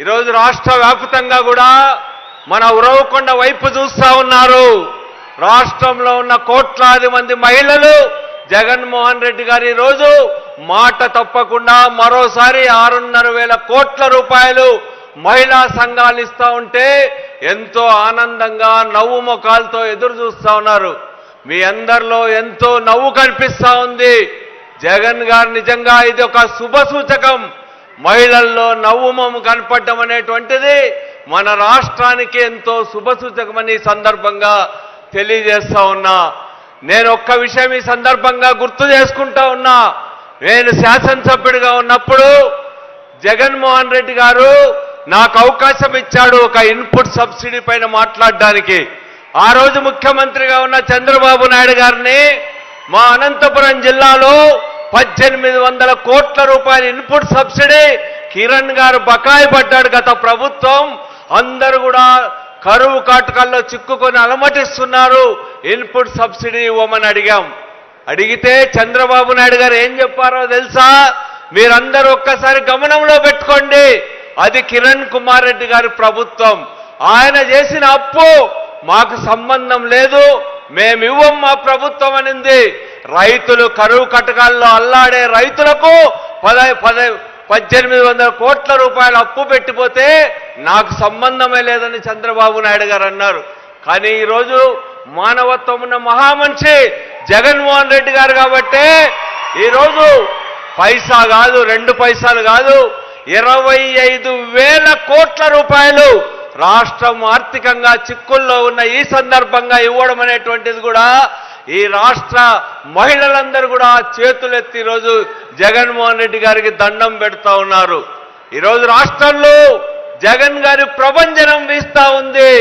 ఈరోజు రాష్ట్ర వ్యాప్తంగా కూడా మన ఉరవకొండ వైపు చూస్తా ఉన్నారు. రాష్ట్రంలో ఉన్న కోట్లాది మంది మహిళలు జగన్మోహన్ రెడ్డి గారు ఈరోజు మాట తప్పకుండా మరోసారి 6,500 కోట్ల రూపాయలు మహిళా సంఘాలు ఇస్తా ఉంటే ఎంతో ఆనందంగా నవ్వు ముఖాలతో ఎదురు చూస్తా ఉన్నారు. మీ అందరిలో ఎంతో నవ్వు కనిపిస్తా ఉంది. జగన్ గారు నిజంగా ఇది ఒక శుభ సూచకం. మహిళల్లో నవ్వు మొమ్ము కనపడడం అనేటువంటిది మన రాష్ట్రానికి ఎంతో శుభ సూచకమని సందర్భంగా తెలియజేస్తా ఉన్నా. నేను ఒక్క విషయం ఈ సందర్భంగా గుర్తు చేసుకుంటా ఉన్నా. నేను శాసనసభ్యుడిగా ఉన్నప్పుడు జగన్మోహన్ రెడ్డి గారు నాకు అవకాశం ఇచ్చాడు ఒక ఇన్పుట్ సబ్సిడీ పైన మాట్లాడడానికి. ఆ రోజు ముఖ్యమంత్రిగా ఉన్న చంద్రబాబు నాయుడు గారిని మా అనంతపురం జిల్లాలో 1,800 కోట్ల రూపాయల ఇన్పుట్ సబ్సిడీ కిరణ్ గారు బకాయి పడ్డాడు గత ప్రభుత్వం. అందరూ కూడా కరువు కాటకాల్లో చిక్కుకొని అలమటిస్తున్నారు. ఇన్పుట్ సబ్సిడీ ఇవ్వమని అడిగితే చంద్రబాబు నాయుడు గారు ఏం చెప్పారో తెలుసా? మీరందరూ ఒక్కసారి గమనంలో పెట్టుకోండి. అది కిరణ్ కుమార్ రెడ్డి గారి ప్రభుత్వం. ఆయన చేసిన అప్పు మాకు సంబంధం లేదు, మేమివ్వం మా ప్రభుత్వం అనింది. రైతులు కరువు కటకాల్లో అల్లాడే రైతులకు 1,800 కోట్ల రూపాయలు అప్పు పెట్టిపోతే నాకు సంబంధమే లేదని చంద్రబాబు నాయుడు గారు అన్నారు. కానీ ఈరోజు మానవత్వం ఉన్న మహామనిషి జగన్మోహన్ రెడ్డి గారు కాబట్టే ఈరోజు పైసా కాదు, 2 పైసలు కాదు, 25,000 కోట్ల రూపాయలు రాష్ట్రం ఆర్థికంగా చిక్కుల్లో ఉన్న ఈ సందర్భంగా ఇవ్వడం అనేటువంటిది కూడా ఈ రాష్ట్ర మహిళలందరూ కూడా చేతులెత్తి ఈరోజు జగన్మోహన్ రెడ్డి గారికి దండం పెడతా ఉన్నారు. ఈరోజు రాష్ట్రంలో జగన్ గారి ప్రభంజనం వీస్తా ఉంది.